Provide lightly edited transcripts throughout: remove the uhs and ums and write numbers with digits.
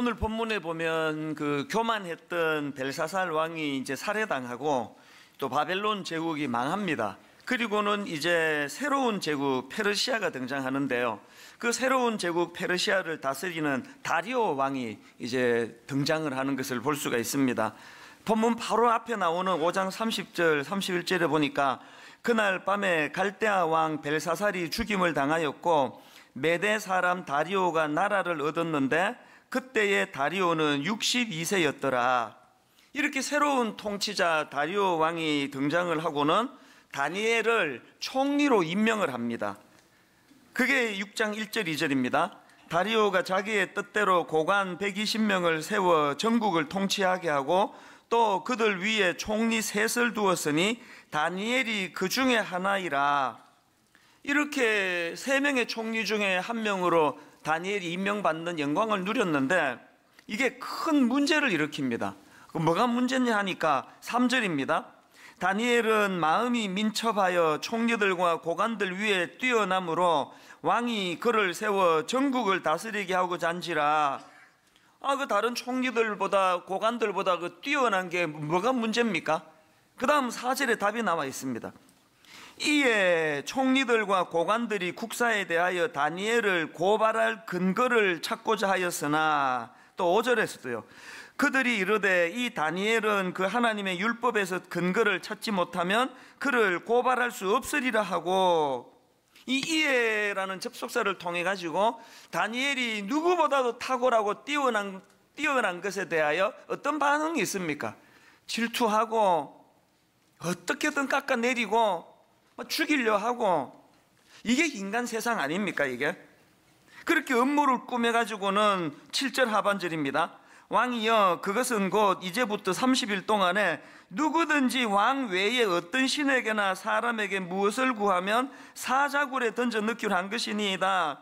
오늘 본문에 보면 그 교만했던 벨사살 왕이 이제 살해당하고 또 바벨론 제국이 망합니다. 그리고는 이제 새로운 제국 페르시아가 등장하는데요. 그 새로운 제국 페르시아를 다스리는 다리오 왕이 이제 등장을 하는 것을 볼 수가 있습니다. 본문 바로 앞에 나오는 5장 30절 31절에 보니까 그날 밤에 갈대아 왕 벨사살이 죽임을 당하였고 메대 사람 다리오가 나라를 얻었는데 그때의 다리오는 62세였더라. 이렇게 새로운 통치자 다리오 왕이 등장을 하고는 다니엘을 총리로 임명을 합니다. 그게 6장 1절 2절입니다. 다리오가 자기의 뜻대로 고관 120명을 세워 전국을 통치하게 하고 또 그들 위에 총리 셋을 두었으니 다니엘이 그 중에 하나이라. 이렇게 세 명의 총리 중에 한 명으로 다니엘이 임명받는 영광을 누렸는데 이게 큰 문제를 일으킵니다. 뭐가 문제냐 하니까 3절입니다. 다니엘은 마음이 민첩하여 총리들과 고관들 위에 뛰어남으로 왕이 그를 세워 전국을 다스리게 하고자 한지라. 그 다른 총리들보다 고관들보다 그 뛰어난 게 뭐가 문제입니까? 그 다음 4절에 답이 나와 있습니다. 이에 총리들과 고관들이 국사에 대하여 다니엘을 고발할 근거를 찾고자 하였으나 또 5절에서도요. 그들이 이르되 이 다니엘은 그 하나님의 율법에서 근거를 찾지 못하면 그를 고발할 수 없으리라 하고, 이 이해라는 접속사를 통해 가지고 다니엘이 누구보다도 탁월하고 뛰어난 것에 대하여 어떤 반응이 있습니까? 질투하고 어떻게든 깎아내리고 죽이려 하고, 이게 인간 세상 아닙니까 이게? 그렇게 음모를 꾸며가지고는 7절 하반절입니다. 왕이여 그것은 곧 이제부터 30일 동안에 누구든지 왕 외에 어떤 신에게나 사람에게 무엇을 구하면 사자굴에 던져 넣기로 한 것이니이다.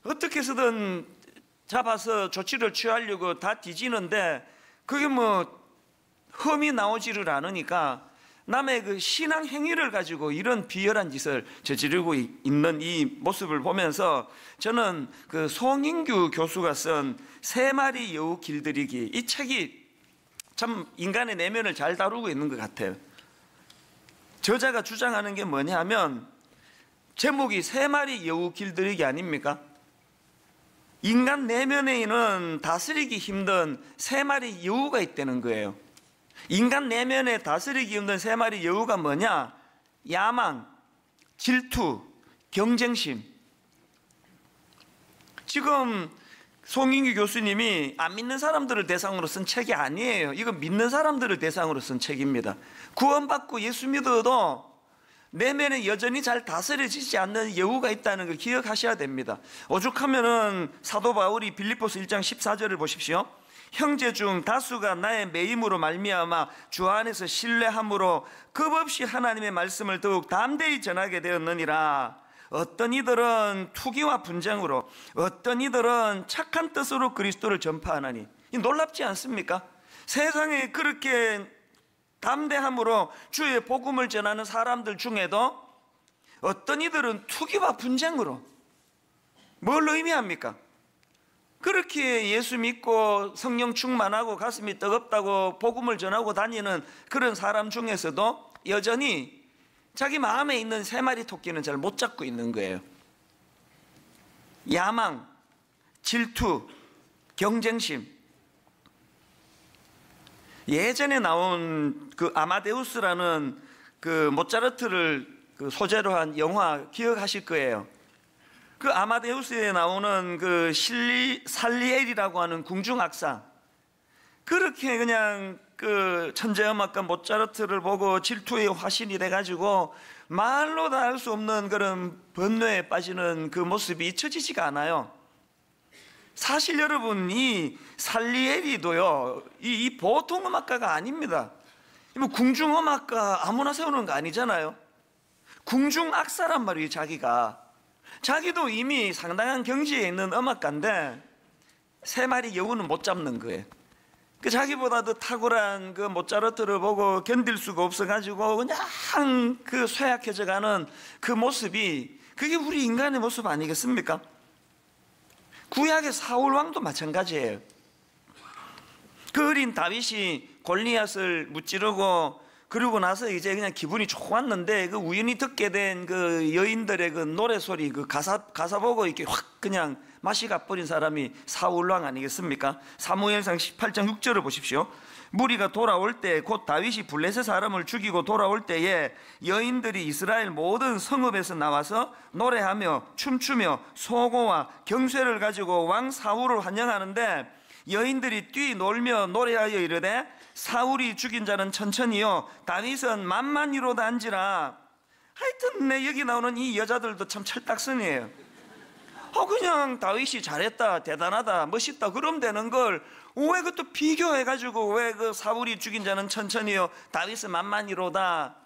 어떻게 해서든 잡아서 조치를 취하려고 다 뒤지는데 그게 흠이 나오지를 않으니까 남의 그 신앙 행위를 가지고 이런 비열한 짓을 저지르고 있는 이 모습을 보면서 저는 그 송인규 교수가 쓴 세 마리 여우 길들이기, 이 책이 참 인간의 내면을 잘 다루고 있는 것 같아요. 저자가 주장하는 게 뭐냐 하면 제목이 세 마리 여우 길들이기 아닙니까? 인간 내면에 있는 다스리기 힘든 세 마리 여우가 있다는 거예요. 인간 내면에 다스리기 힘든 세 마리 여우가 뭐냐? 야망, 질투, 경쟁심. 지금 송인규 교수님이 안 믿는 사람들을 대상으로 쓴 책이 아니에요. 이건 믿는 사람들을 대상으로 쓴 책입니다. 구원받고 예수 믿어도 내면에 여전히 잘 다스려지지 않는 여우가 있다는 걸 기억하셔야 됩니다. 오죽하면은 사도 바울이 빌립보서 1장 14절을 보십시오. 형제 중 다수가 나의 매임으로 말미암아 주 안에서 신뢰함으로 겁없이 하나님의 말씀을 더욱 담대히 전하게 되었느니라. 어떤 이들은 투기와 분쟁으로, 어떤 이들은 착한 뜻으로 그리스도를 전파하나니. 놀랍지 않습니까? 세상에 그렇게 담대함으로 주의 복음을 전하는 사람들 중에도 어떤 이들은 투기와 분쟁으로. 뭘 의미합니까? 그렇게 예수 믿고 성령 충만하고 가슴이 뜨겁다고 복음을 전하고 다니는 그런 사람 중에서도 여전히 자기 마음에 있는 세 마리 토끼는 잘 못 잡고 있는 거예요. 야망, 질투, 경쟁심. 예전에 나온 그 아마데우스라는 그 모차르트를 그 소재로 한 영화 기억하실 거예요. 그 아마데우스에 나오는 그 살리엘이라고 하는 궁중악사, 그렇게 그냥 그 천재음악가 모차르트를 보고 질투의 화신이 돼가지고 말로 다 할 수 없는 그런 번뇌에 빠지는 그 모습이 잊혀지지가 않아요. 사실 여러분, 이 살리엘이도요, 이 보통 음악가가 아닙니다. 궁중음악가 아무나 세우는 거 아니잖아요. 궁중악사란 말이에요. 자기도 이미 상당한 경지에 있는 음악가인데 세 마리 여우는 못 잡는 거예요. 그 자기보다도 탁월한 그 모차르트를 보고 견딜 수가 없어가지고 그냥 그 쇠약해져가는 그 모습이, 그게 우리 인간의 모습 아니겠습니까? 구약의 사울 왕도 마찬가지예요. 그 어린 다윗이 골리앗을 무찌르고 그러고 나서 이제 그냥 기분이 좋았는데 그 우연히 듣게 된 그 여인들의 그 노래 소리 그 가사 보고 이렇게 확 그냥 맛이 가버린 사람이 사울 왕 아니겠습니까? 사무엘상 18장 6절을 보십시오. 무리가 돌아올 때 곧 다윗이 블레셋 사람을 죽이고 돌아올 때에 여인들이 이스라엘 모든 성읍에서 나와서 노래하며 춤추며 소고와 경쇠를 가지고 왕 사울을 환영하는데 여인들이 뛰놀며 노래하여 이르되 사울이 죽인 자는 천천히요 다윗은 만만히로다 한지라. 하여튼 여기 나오는 이 여자들도 참 철딱선이에요. 그냥 다윗이 잘했다, 대단하다, 멋있다 그러면 되는 걸 왜 그것도 비교해가지고 왜 그 사울이 죽인 자는 천천히요 다윗은 만만히로다.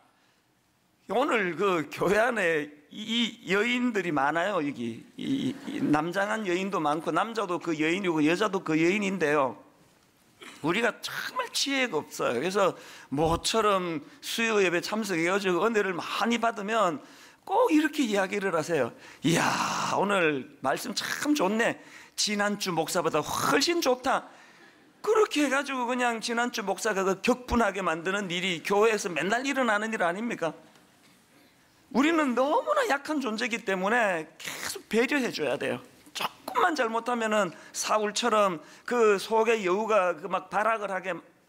오늘 그 교회 안에 이 여인들이 많아요. 여기 이 남장한 여인도 많고 남자도 그 여인이고 여자도 그 여인인데요, 우리가 정말 지혜가 없어요. 그래서 모처럼 수요 예배 참석해가지고 은혜를 많이 받으면 꼭 이렇게 이야기를 하세요. 이야, 오늘 말씀 참 좋네. 지난주 목사보다 훨씬 좋다. 그렇게 해가지고 그냥 지난주 목사가 그 격분하게 만드는 일이 교회에서 맨날 일어나는 일 아닙니까? 우리는 너무나 약한 존재이기 때문에 계속 배려해 줘야 돼요. 조금만 잘못하면은 사울처럼 그 속의 여우가 그 막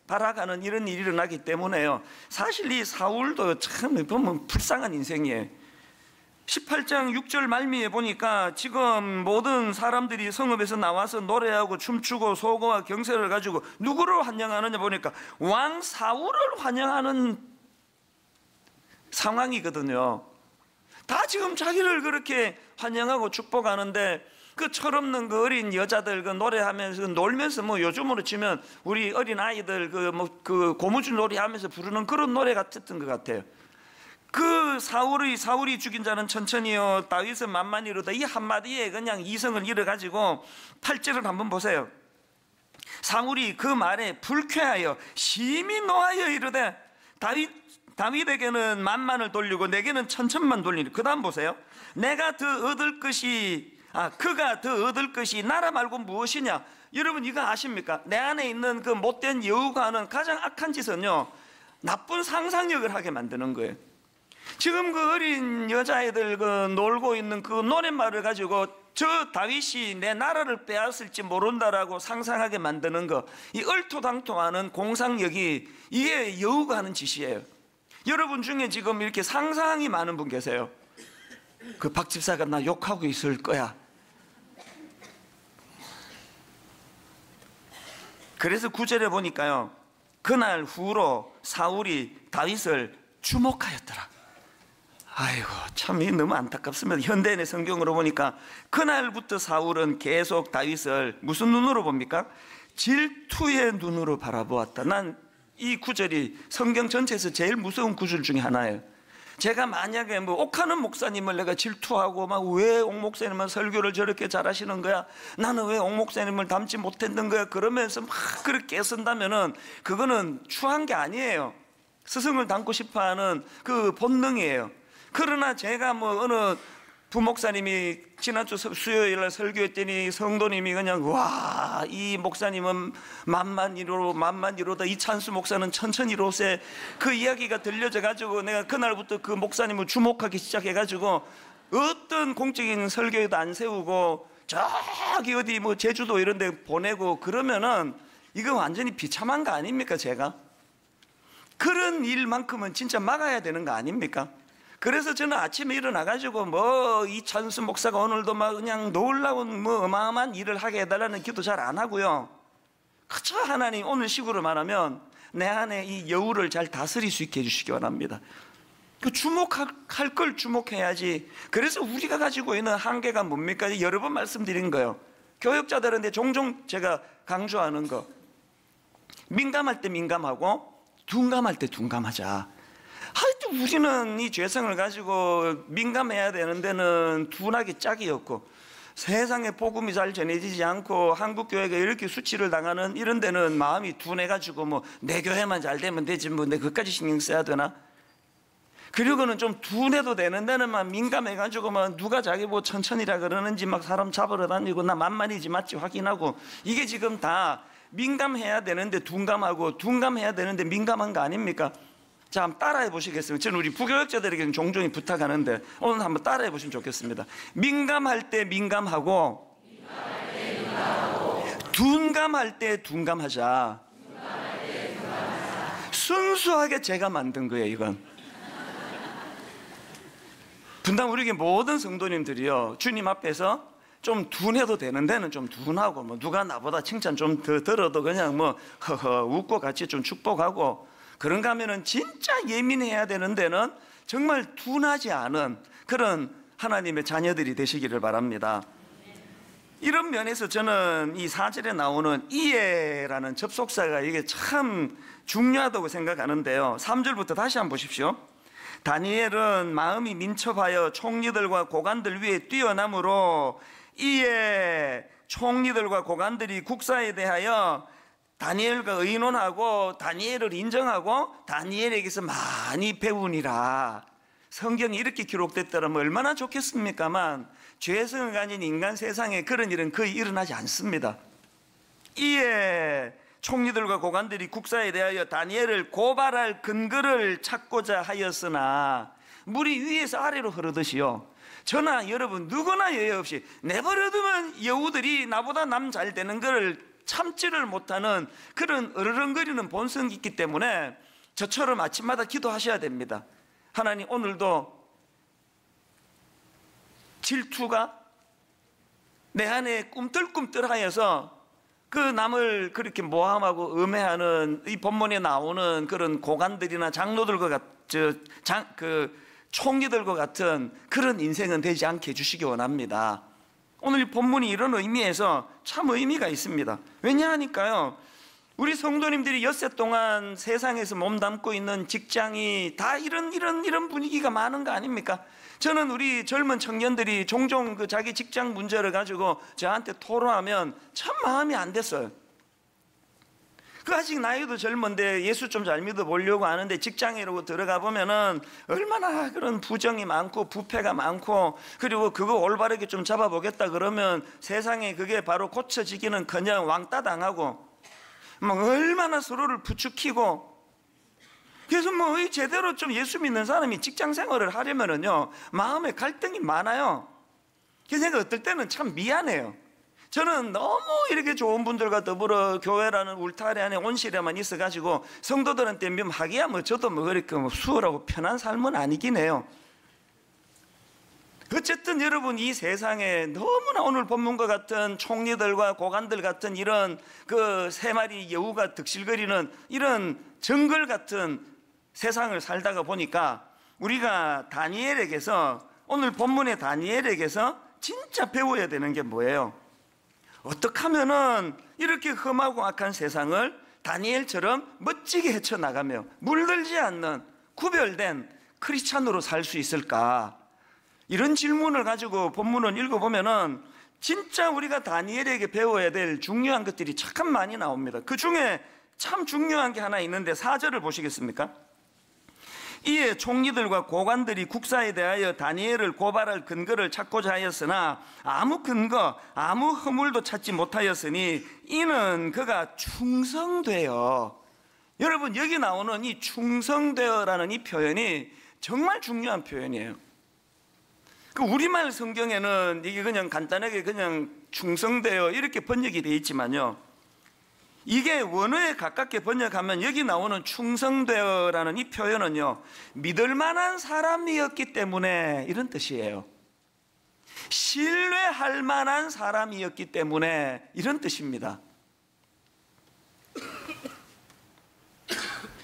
발악하는 이런 일이 일어나기 때문에요. 사실 이 사울도 참 보면 불쌍한 인생이에요. 18장 6절 말미에 보니까 지금 모든 사람들이 성읍에서 나와서 노래하고 춤추고 소고와 경쇠를 가지고 누구를 환영하느냐 보니까 왕 사울을 환영하는 상황이거든요. 다 지금 자기를 그렇게 환영하고 축복하는데 그 철없는 그 어린 여자들 그 노래하면서 놀면서 뭐 요즘으로 치면 우리 어린 아이들 그 고무줄 놀이 하면서 부르는 그런 노래 같았던 것 같아요. 그 사울이 죽인 자는 천천히요 다윗은 만만히로다. 이 한마디에 그냥 이성을 잃어가지고 8절을 한번 보세요. 사울이 그 말에 불쾌하여 심히 노하여 이르되 다윗에게는 만만을 돌리고 내게는 천천만 돌리니. 그 다음 보세요. 그가 더 얻을 것이 나라 말고 무엇이냐. 여러분 이거 아십니까? 내 안에 있는 그 못된 여우가 하는 가장 악한 짓은요 나쁜 상상력을 하게 만드는 거예요. 지금 그 어린 여자애들 그 놀고 있는 그 노랫말을 가지고 저 다윗이 내 나라를 빼앗을지 모른다라고 상상하게 만드는 거, 이 얼토당토하는 공상력이 이게 여우가 하는 짓이에요. 여러분 중에 지금 이렇게 상상이 많은 분 계세요. 그 박 집사가 나 욕하고 있을 거야. 그래서 9절에 보니까요 그날 후로 사울이 다윗을 주목하였더라. 아이고 참 너무 안타깝습니다. 현대인의 성경으로 보니까 그날부터 사울은 계속 다윗을 무슨 눈으로 봅니까? 질투의 눈으로 바라보았다. 난 이 구절이 성경 전체에서 제일 무서운 구절 중에 하나예요. 제가 만약에 뭐 옥하는 목사님을 내가 질투하고 막 왜 옥 목사님은 설교를 저렇게 잘하시는 거야, 나는 왜 옥 목사님을 닮지 못했는 거야, 그러면서 막 그렇게 애쓴다면은 그거는 추한 게 아니에요. 스승을 닮고 싶어하는 그 본능이에요. 그러나 제가 뭐 어느 부목사님이 지난주 수요일날 설교했더니 성도님이 그냥 와 이 목사님은 만만히로다, 이찬수 목사는 천천히로세, 그 이야기가 들려져 가지고 내가 그날부터 그 목사님을 주목하기 시작해 가지고 어떤 공적인 설교에도 안 세우고 저기 어디 뭐 제주도 이런 데 보내고 그러면은 이거 완전히 비참한 거 아닙니까? 제가 그런 일만큼은 진짜 막아야 되는 거 아닙니까? 그래서 저는 아침에 일어나가지고 뭐 이찬수 목사가 오늘도 막 그냥 놀라운 뭐 어마어마한 일을 하게 해달라는 기도 잘 안 하고요. 그저 하나님 오늘 식으로 말하면 내 안에 이 여우를 잘 다스릴 수 있게 해주시기 바랍니다. 그 주목할 걸 주목해야지. 그래서 우리가 가지고 있는 한계가 뭡니까? 여러 번 말씀드린 거예요. 교역자들한테 종종 제가 강조하는 거, 민감할 때 민감하고 둔감할 때 둔감하자. 하여튼 우리는 이 죄성을 가지고 민감해야 되는 데는 둔하기 짝이 없고, 세상에 복음이 잘 전해지지 않고 한국 교회가 이렇게 수치를 당하는 이런 데는 마음이 둔해가지고 뭐 내 교회만 잘 되면 되지 뭐 내 그까지 신경 써야 되나? 그리고는 좀 둔해도 되는 데는 막 민감해가지고 막 누가 자기 뭐 천천히라 그러는지 막 사람 잡으러 다니고 나 만만이지 맞지 확인하고, 이게 지금 다 민감해야 되는데 둔감하고 둔감해야 되는데 민감한 거 아닙니까? 자, 한번 따라해 보시겠습니까? 저는 우리 부교육자들에게는 종종 부탁하는데 오늘 한번 따라해 보시면 좋겠습니다. 민감할 때 민감하고, 둔감할 때 둔감하자. 순수하게 제가 만든 거예요, 이건. 분당 우리 모든 성도님들이요, 주님 앞에서 좀 둔해도 되는 데는 좀 둔하고, 뭐 누가 나보다 칭찬 좀 더 들어도 그냥 뭐 허허 웃고 같이 좀 축복하고, 그런가 하면은 진짜 예민해야 되는 데는 정말 둔하지 않은 그런 하나님의 자녀들이 되시기를 바랍니다. 이런 면에서 저는 이 4절에 나오는 이에라는 접속사가 이게 참 중요하다고 생각하는데요. 3절부터 다시 한번 보십시오. 다니엘은 마음이 민첩하여 총리들과 고관들 위에 뛰어남으로 이에 총리들과 고관들이 국사에 대하여 다니엘과 의논하고 다니엘을 인정하고 다니엘에게서 많이 배우니라. 성경이 이렇게 기록됐더라면 얼마나 좋겠습니까만 죄성을 가진 인간 세상에 그런 일은 거의 일어나지 않습니다. 이에 총리들과 고관들이 국사에 대하여 다니엘을 고발할 근거를 찾고자 하였으나, 물이 위에서 아래로 흐르듯이요, 저나 여러분 누구나 예외 없이 내버려두면 여우들이 나보다 남 잘 되는 것을 참지를 못하는 그런 으르렁거리는 본성이 있기 때문에 저처럼 아침마다 기도하셔야 됩니다. 하나님, 오늘도 질투가 내 안에 꿈틀꿈틀하여서 그 남을 그렇게 모함하고 음해하는 이 본문에 나오는 그런 고관들이나 장로들과 총리들과 같은 그런 인생은 되지 않게 해주시기 원합니다. 오늘 이 본문이 이런 의미에서 참 의미가 있습니다. 왜냐하니까요, 우리 성도님들이 엿새 동안 세상에서 몸담고 있는 직장이 다 이런 분위기가 많은 거 아닙니까? 저는 우리 젊은 청년들이 종종 그 자기 직장 문제를 가지고 저한테 토로하면 참 마음이 안 됐어요. 그 아직 나이도 젊은데 예수 좀 잘 믿어보려고 하는데 직장이라고 들어가 보면은 얼마나 그런 부정이 많고 부패가 많고, 그리고 그거 올바르게 좀 잡아보겠다 그러면 세상에 그게 바로 고쳐지기는 그냥 왕따 당하고 막 얼마나 서로를 부추기고, 그래서 뭐 제대로 좀 예수 믿는 사람이 직장 생활을 하려면은요 마음에 갈등이 많아요. 그래서 제가 어떨 때는 참 미안해요. 저는 너무 이렇게 좋은 분들과 더불어 교회라는 울타리 안에 온실에만 있어가지고 성도들한테 하기야 뭐 저도 뭐 그렇게 뭐 수월하고 편한 삶은 아니긴 해요. 어쨌든 여러분, 이 세상에 너무나 오늘 본문과 같은 총리들과 고관들 같은 이런 그 세 마리 여우가 득실거리는 이런 정글 같은 세상을 살다가 보니까 우리가 다니엘에게서, 오늘 본문의 다니엘에게서 진짜 배워야 되는 게 뭐예요? 어떻게 하면은 이렇게 험하고 악한 세상을 다니엘처럼 멋지게 헤쳐나가며 물들지 않는 구별된 크리스찬으로 살 수 있을까? 이런 질문을 가지고 본문을 읽어보면은 진짜 우리가 다니엘에게 배워야 될 중요한 것들이 참 많이 나옵니다. 그 중에 참 중요한 게 하나 있는데 4절을 보시겠습니까? 이에 총리들과 고관들이 국사에 대하여 다니엘을 고발할 근거를 찾고자 하였으나 아무 근거, 아무 허물도 찾지 못하였으니 이는 그가 충성되어. 여러분, 여기 나오는 이 충성되어라는 이 표현이 정말 중요한 표현이에요. 그 우리말 성경에는 이게 그냥 간단하게 그냥 충성되어 이렇게 번역이 되어 있지만요, 이게 원어에 가깝게 번역하면 여기 나오는 충성되어라는 이 표현은요, 믿을 만한 사람이었기 때문에 이런 뜻이에요. 신뢰할 만한 사람이었기 때문에 이런 뜻입니다.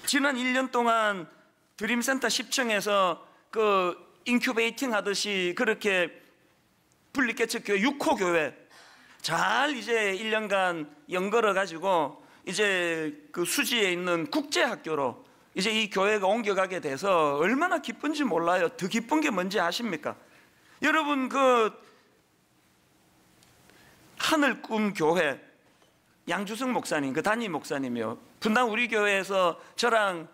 지난 1년 동안 드림센터 10층에서 그 인큐베이팅 하듯이 그렇게 분리개척교회 6호 교회 잘 이제 1년간 연걸어 가지고 이제 그 수지에 있는 국제학교로 이제 이 교회가 옮겨가게 돼서 얼마나 기쁜지 몰라요. 더 기쁜 게 뭔지 아십니까? 여러분, 그 하늘 꿈 교회 양주승 목사님, 그 담임 목사님이요, 분당 우리 교회에서 저랑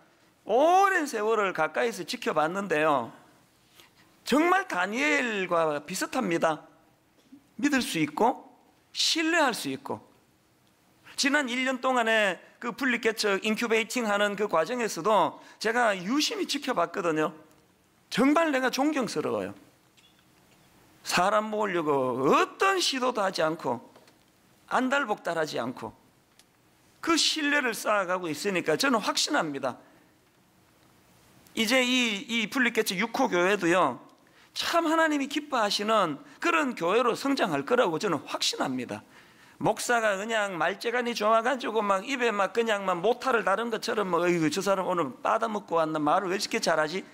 오랜 세월을 가까이서 지켜봤는데요, 정말 다니엘과 비슷합니다. 믿을 수 있고 신뢰할 수 있고. 지난 1년 동안에 그 분리개척 인큐베이팅 하는 그 과정에서도 제가 유심히 지켜봤거든요. 정말 내가 존경스러워요. 사람 모으려고 어떤 시도도 하지 않고 안달복달하지 않고 그 신뢰를 쌓아가고 있으니까 저는 확신합니다. 이제 이 분리개척 6호 교회도요, 참 하나님이 기뻐하시는 그런 교회로 성장할 거라고 저는 확신합니다. 목사가 그냥 말재간이 좋아가지고 막 입에 막 그냥 막 모타를 다른 것처럼 뭐 어이구 저 사람 오늘 빠다먹고 왔나, 말을 왜 이렇게 잘하지?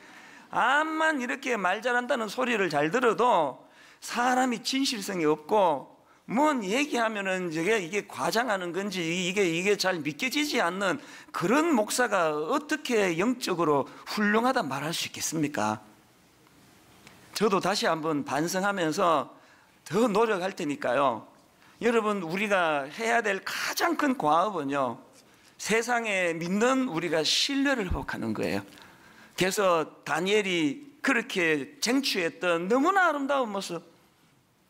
암만 이렇게 말 잘한다는 소리를 잘 들어도 사람이 진실성이 없고 뭔 얘기하면은 이게 과장하는 건지 이게 잘 믿겨지지 않는 그런 목사가 어떻게 영적으로 훌륭하다 말할 수 있겠습니까? 저도 다시 한번 반성하면서 더 노력할 테니까요. 여러분, 우리가 해야 될 가장 큰 과업은요, 세상에 믿는 우리가 신뢰를 회복하는 거예요. 그래서 다니엘이 그렇게 쟁취했던 너무나 아름다운 모습,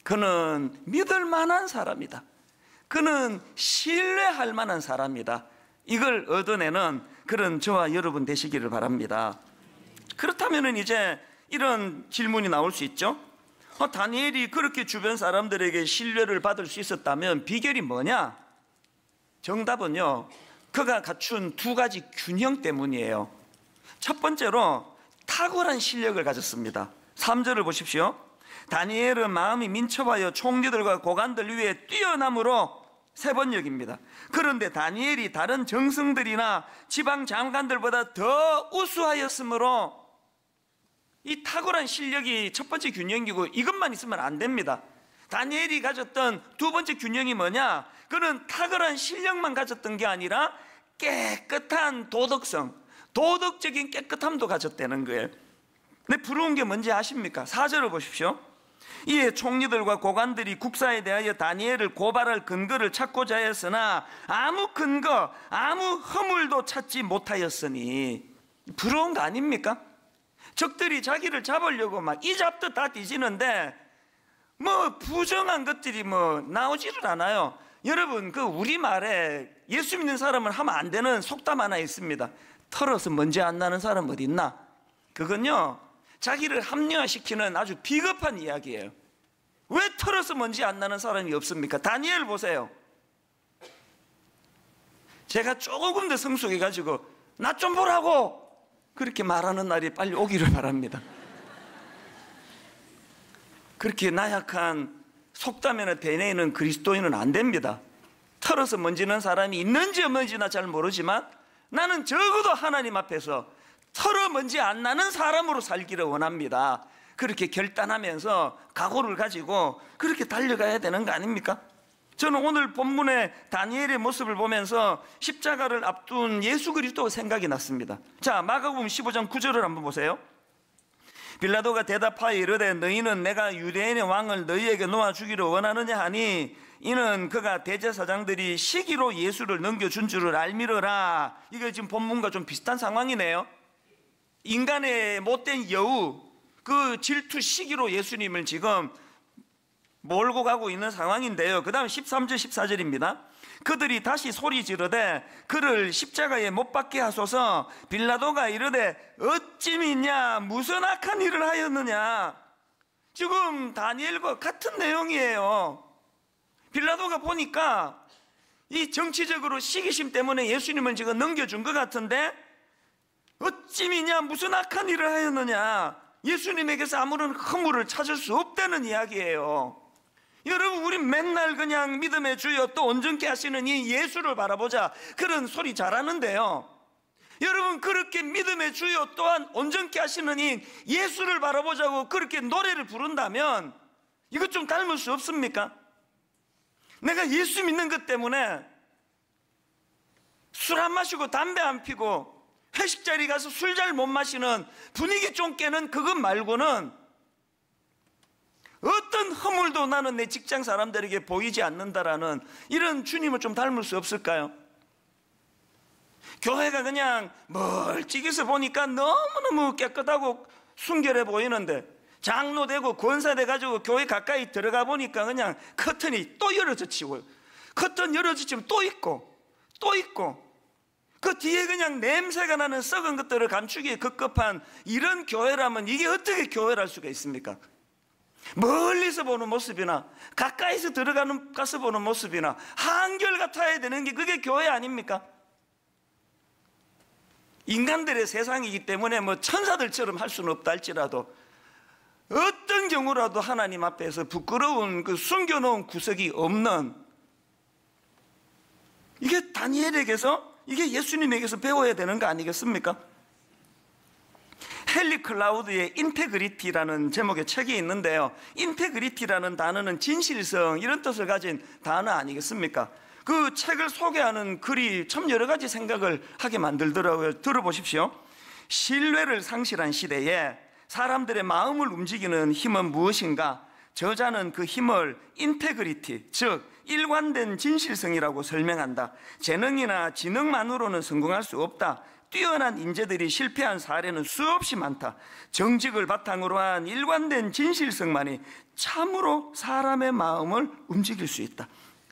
그는 믿을 만한 사람이다, 그는 신뢰할 만한 사람이다, 이걸 얻어내는 그런 저와 여러분 되시기를 바랍니다. 그렇다면 이제 이런 질문이 나올 수 있죠. 다니엘이 그렇게 주변 사람들에게 신뢰를 받을 수 있었다면 비결이 뭐냐? 정답은요, 그가 갖춘 두 가지 균형 때문이에요. 첫 번째로 탁월한 실력을 가졌습니다. 3절을 보십시오. 다니엘은 마음이 민첩하여 총리들과 고관들 위에 뛰어남으로, 세 번 여깁니다. 그런데 다니엘이 다른 정승들이나 지방 장관들보다 더 우수하였으므로, 이 탁월한 실력이 첫 번째 균형이고 이것만 있으면 안 됩니다. 다니엘이 가졌던 두 번째 균형이 뭐냐? 그는 탁월한 실력만 가졌던 게 아니라 깨끗한 도덕성, 도덕적인 깨끗함도 가졌다는 거예요. 근데 부러운 게 뭔지 아십니까? 4절을 보십시오. 이에 총리들과 고관들이 국사에 대하여 다니엘을 고발할 근거를 찾고자 했으나 아무 근거, 아무 허물도 찾지 못하였으니. 부러운 거 아닙니까? 적들이 자기를 잡으려고 막 이 잡듯 다 뒤지는데 뭐 부정한 것들이 뭐 나오지를 않아요. 여러분, 그 우리말에 예수 믿는 사람은 하면 안 되는 속담 하나 있습니다. 털어서 먼지 안 나는 사람 어디 있나? 그건요, 자기를 합리화시키는 아주 비겁한 이야기예요. 왜 털어서 먼지 안 나는 사람이 없습니까? 다니엘 보세요. 제가 조금 더 성숙해가지고 나 좀 보라고 그렇게 말하는 날이 빨리 오기를 바랍니다. 그렇게 나약한 속담에나 대내는 그리스도인은 안 됩니다. 털어서 먼지는 사람이 있는지 없는지나 잘 모르지만 나는 적어도 하나님 앞에서 털어 먼지 안 나는 사람으로 살기를 원합니다. 그렇게 결단하면서 각오를 가지고 그렇게 달려가야 되는 거 아닙니까? 저는 오늘 본문의 다니엘의 모습을 보면서 십자가를 앞둔 예수 그리스도가 생각이 났습니다. 자, 마가복음 15장 9절을 한번 보세요. 빌라도가 대답하여 이르되 너희는 내가 유대인의 왕을 너희에게 놓아주기를 원하느냐 하니 이는 그가 대제사장들이 시기로 예수를 넘겨준 줄을 알미르라. 이게 지금 본문과 좀 비슷한 상황이네요. 인간의 못된 여우, 그 질투 시기로 예수님을 지금 몰고 가고 있는 상황인데요. 그 다음 13절 14절입니다. 그들이 다시 소리 지르되 그를 십자가에 못 박게 하소서. 빌라도가 이르되 어찌 믿냐, 무슨 악한 일을 하였느냐. 지금 다니엘과 같은 내용이에요. 빌라도가 보니까 이 정치적으로 시기심 때문에 예수님은 지금 넘겨준 것 같은데 어찌 믿냐, 무슨 악한 일을 하였느냐. 예수님에게서 아무런 허물을 찾을 수 없다는 이야기예요. 여러분, 우리 맨날 그냥 믿음의 주여 또 온전케 하시는 이 예수를 바라보자 그런 소리 잘하는데요, 여러분, 그렇게 믿음의 주여 또한 온전케 하시는 이 예수를 바라보자고 그렇게 노래를 부른다면 이것 좀 닮을 수 없습니까? 내가 예수 믿는 것 때문에 술 안 마시고 담배 안 피고 회식 자리 가서 술 잘 못 마시는 분위기 좀 깨는 그것 말고는 어떤 허물도 나는 내 직장 사람들에게 보이지 않는다라는 이런 주님을 좀 닮을 수 없을까요? 교회가 그냥 멀찍이서 보니까 너무너무 깨끗하고 순결해 보이는데 장로 되고 권사 돼가지고 교회 가까이 들어가 보니까 그냥 커튼이 또 열어젖히고, 커튼 열어젖히면 또 있고 또 있고, 그 뒤에 그냥 냄새가 나는 썩은 것들을 감추기에 급급한 이런 교회라면 이게 어떻게 교회랄 수가 있습니까? 멀리서 보는 모습이나 가까이서 가서 보는 모습이나 한결같아야 되는 게 그게 교회 아닙니까? 인간들의 세상이기 때문에 뭐 천사들처럼 할 수는 없다 할지라도 어떤 경우라도 하나님 앞에서 부끄러운 그 숨겨놓은 구석이 없는, 이게 다니엘에게서, 이게 예수님에게서 배워야 되는 거 아니겠습니까? 헨리 클라우드의 인테그리티라는 제목의 책이 있는데요, 인테그리티라는 단어는 진실성 이런 뜻을 가진 단어 아니겠습니까? 그 책을 소개하는 글이 참 여러 가지 생각을 하게 만들더라고요. 들어보십시오. 신뢰를 상실한 시대에 사람들의 마음을 움직이는 힘은 무엇인가? 저자는 그 힘을 인테그리티, 즉 일관된 진실성이라고 설명한다. 재능이나 지능만으로는 성공할 수 없다. 뛰어난 인재들이 실패한 사례는 수없이 많다. 정직을 바탕으로 한 일관된 진실성만이 참으로 사람의 마음을 움직일 수 있다.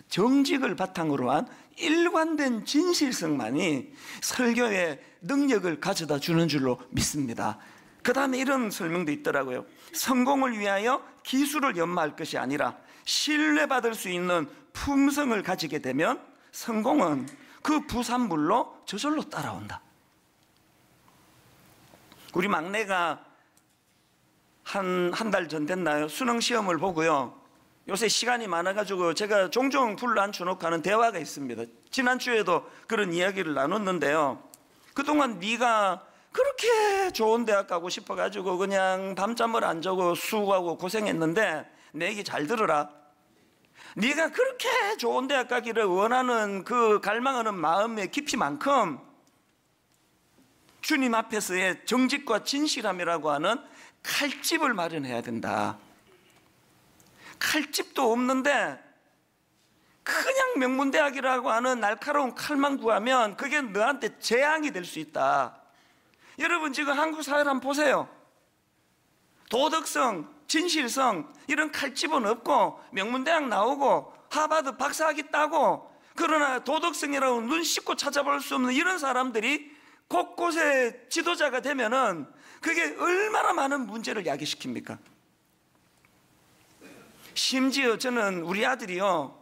정직을 바탕으로 한 일관된 진실성만이 설교의 능력을 가져다 주는 줄로 믿습니다. 그 다음에 이런 설명도 있더라고요. 성공을 위하여 기술을 연마할 것이 아니라 신뢰받을 수 있는 품성을 가지게 되면 성공은 그 부산물로 저절로 따라온다. 우리 막내가 한 달 전 됐나요? 수능 시험을 보고요, 요새 시간이 많아가지고 제가 종종 불러 앉혀놓고 하는 대화가 있습니다. 지난주에도 그런 이야기를 나눴는데요, 그동안 네가 그렇게 좋은 대학 가고 싶어가지고 그냥 밤잠을 안 자고 수고하고 고생했는데 내 얘기 잘 들어라. 네가 그렇게 좋은 대학 가기를 원하는 그 갈망하는 마음의 깊이만큼 주님 앞에서의 정직과 진실함이라고 하는 칼집을 마련해야 된다. 칼집도 없는데 그냥 명문대학이라고 하는 날카로운 칼만 구하면 그게 너한테 재앙이 될 수 있다. 여러분 지금 한국 사회를 한번 보세요. 도덕성, 진실성 이런 칼집은 없고 명문대학 나오고 하버드 박사학위 따고, 그러나 도덕성이라고 눈 씻고 찾아볼 수 없는 이런 사람들이 곳곳에 지도자가 되면은 그게 얼마나 많은 문제를 야기시킵니까? 심지어 저는 우리 아들이요,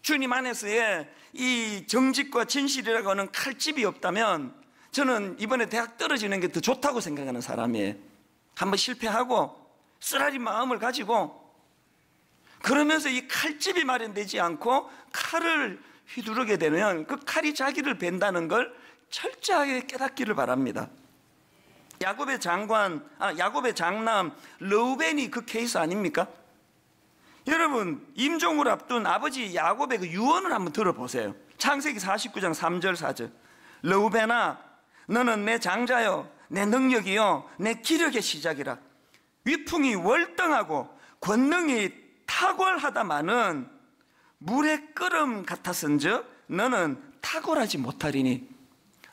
주님 안에서의 이 정직과 진실이라고 하는 칼집이 없다면 저는 이번에 대학 떨어지는 게 더 좋다고 생각하는 사람이에요. 한번 실패하고 쓰라린 마음을 가지고 그러면서 이 칼집이 마련되지 않고 칼을 휘두르게 되면 그 칼이 자기를 벤다는 걸 철저하게 깨닫기를 바랍니다. 야곱의 장남 르우벤이 그 케이스 아닙니까? 여러분 임종을 앞둔 아버지 야곱의 그 유언을 한번 들어보세요. 창세기 49장 3절 4절. 르우벤아, 너는 내 장자요, 내 능력이요, 내 기력의 시작이라. 위풍이 월등하고 권능이 탁월하다마는 물의 끓음 같았은즉 너는 탁월하지 못하리니.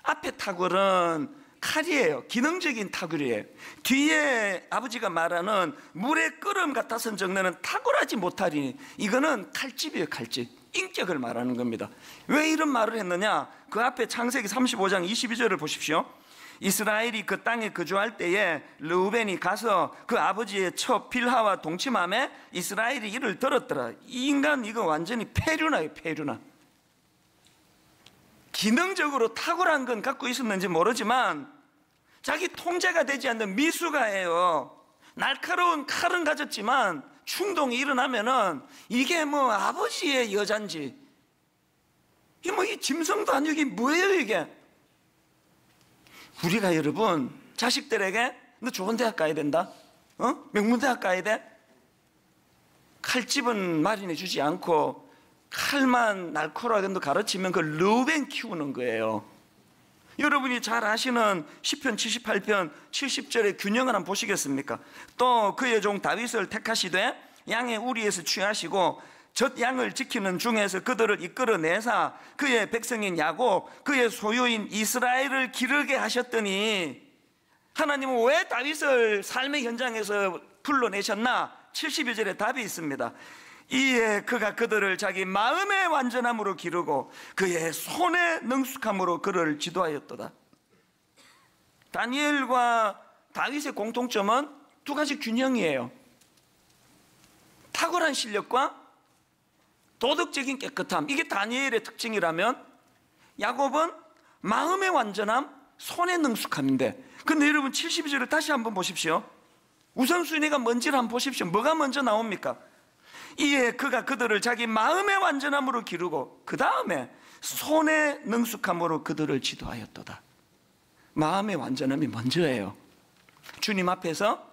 앞에 탁월은 칼이에요. 기능적인 탁월이에요. 뒤에 아버지가 말하는 물의 끓음 같았은즉 너는 탁월하지 못하리니, 이거는 칼집이에요. 칼집. 인격을 말하는 겁니다. 왜 이런 말을 했느냐? 그 앞에 창세기 35장 22절을 보십시오. 이스라엘이 그 땅에 거주할 때에 르우벤이 가서 그 아버지의 첩 빌하와 동침함에 이스라엘이 이를 들었더라. 이 인간 이거 완전히 폐륜아예요. 폐륜아. 기능적으로 탁월한 건 갖고 있었는지 모르지만 자기 통제가 되지 않는 미숙아예요. 날카로운 칼은 가졌지만 충동이 일어나면은 이게 뭐 아버지의 여잔지, 이게 뭐 이 짐승도 아니고 이게 뭐예요 이게? 우리가 여러분 자식들에게 너 좋은 대학 가야 된다, 명문대학 가야 돼, 칼집은 마련해 주지 않고 칼만 날카로하게 가르치면 그 르우벤 키우는 거예요. 여러분이 잘 아시는 시편 78편 70절의 균형을 한번 보시겠습니까? 또 그의 종 다윗을 택하시되 양의 우리에서 취하시고 젖 양을 지키는 중에서 그들을 이끌어내사 그의 백성인 야곱, 그의 소유인 이스라엘을 기르게 하셨더니, 하나님은 왜 다윗을 삶의 현장에서 불러내셨나? 72절에 답이 있습니다. 이에 그가 그들을 자기 마음의 완전함으로 기르고 그의 손의 능숙함으로 그를 지도하였도다. 다니엘과 다윗의 공통점은 두 가지 균형이에요. 탁월한 실력과 도덕적인 깨끗함, 이게 다니엘의 특징이라면, 야곱은 마음의 완전함, 손의 능숙함인데, 근데 여러분 72절을 다시 한번 보십시오. 우선순위가 뭔지를 한번 보십시오. 뭐가 먼저 나옵니까? 이에 그가 그들을 자기 마음의 완전함으로 기르고 그 다음에 손의 능숙함으로 그들을 지도하였도다. 마음의 완전함이 먼저예요. 주님 앞에서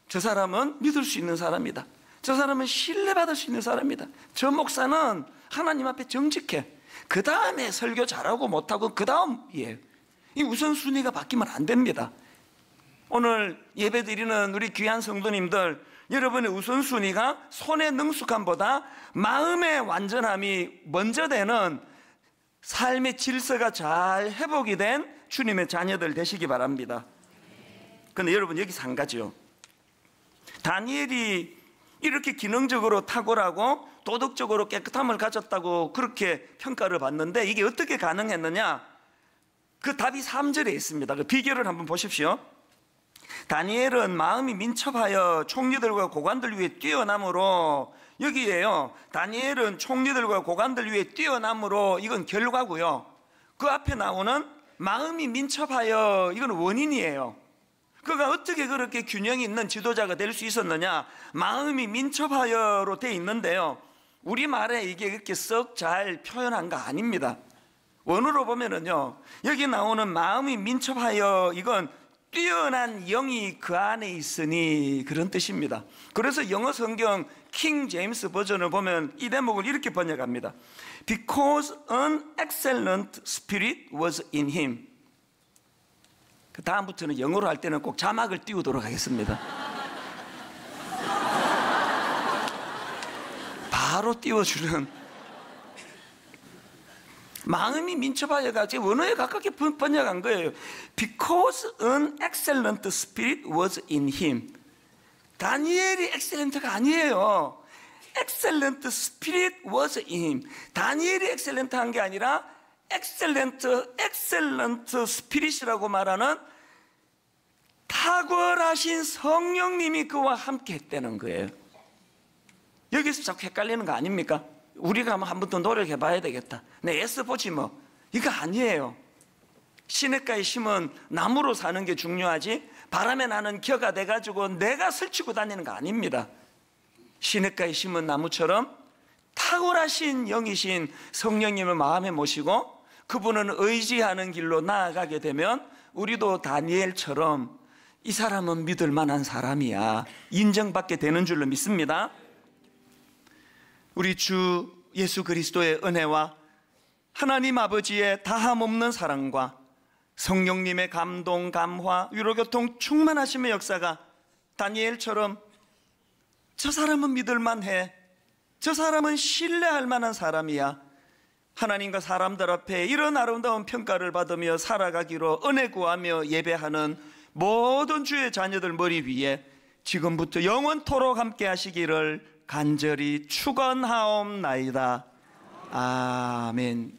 저 사람은 믿을 수 있는 사람이다, 저 사람은 신뢰받을 수 있는 사람이다, 저 목사는 하나님 앞에 정직해, 그 다음에 설교 잘하고 못하고 그 다음이에요. 이 우선순위가 바뀌면 안 됩니다. 오늘 예배드리는 우리 귀한 성도님들, 여러분의 우선순위가 손의 능숙함보다 마음의 완전함이 먼저 되는 삶의 질서가 잘 회복이 된 주님의 자녀들 되시기 바랍니다. 그런데 여러분, 여기서 한 가지요. 다니엘이 이렇게 기능적으로 탁월하고 도덕적으로 깨끗함을 가졌다고 그렇게 평가를 받는데, 이게 어떻게 가능했느냐? 그 답이 3절에 있습니다. 그 비결을 한번 보십시오. 다니엘은 마음이 민첩하여 총리들과 고관들 위에 뛰어남으로, 여기에요, 다니엘은 총리들과 고관들 위에 뛰어남으로, 이건 결과고요. 그 앞에 나오는 마음이 민첩하여, 이건 원인이에요. 그가 어떻게 그렇게 균형 있는 지도자가 될 수 있었느냐? 마음이 민첩하여로 돼 있는데요, 우리말에 이게 이렇게 썩 잘 표현한 거 아닙니다. 원어로 보면은요, 여기 나오는 마음이 민첩하여, 이건 뛰어난 영이 그 안에 있으니, 그런 뜻입니다. 그래서 영어 성경 킹 제임스 버전을 보면 이 대목을 이렇게 번역합니다. Because an excellent spirit was in him. 그 다음부터는 영어로 할 때는 꼭 자막을 띄우도록 하겠습니다. 바로 띄워주는, 마음이 민첩하여가 지금 원어에 가깝게 번역한 거예요. Because an excellent spirit was in him. 다니엘이 엑셀런트가 아니에요. excellent spirit was in him. 다니엘이 엑셀런트한 게 아니라 excellent spirit이라고 말하는 탁월하신 성령님이 그와 함께 했다는 거예요. 여기서 자꾸 헷갈리는 거 아닙니까? 우리가 한 번 더 노력해 봐야 되겠다, 내 애써보지 뭐, 이거 아니에요. 시냇가에 심은 나무로 사는 게 중요하지, 바람에 나는 겨가 돼가지고 내가 설치고 다니는 거 아닙니다. 시냇가에 심은 나무처럼 탁월하신 영이신 성령님을 마음에 모시고 그분은 의지하는 길로 나아가게 되면, 우리도 다니엘처럼 이 사람은 믿을 만한 사람이야 인정받게 되는 줄로 믿습니다. 우리 주 예수 그리스도의 은혜와 하나님 아버지의 다함없는 사랑과 성령님의 감동, 감화, 위로교통 충만하심의 역사가 다니엘처럼 저 사람은 믿을 만해, 저 사람은 신뢰할 만한 사람이야, 하나님과 사람들 앞에 이런 아름다운 평가를 받으며 살아가기로 은혜 구하며 예배하는 모든 주의 자녀들 머리 위에 지금부터 영원토록 함께 하시기를 간절히 축원하옵나이다. 아멘.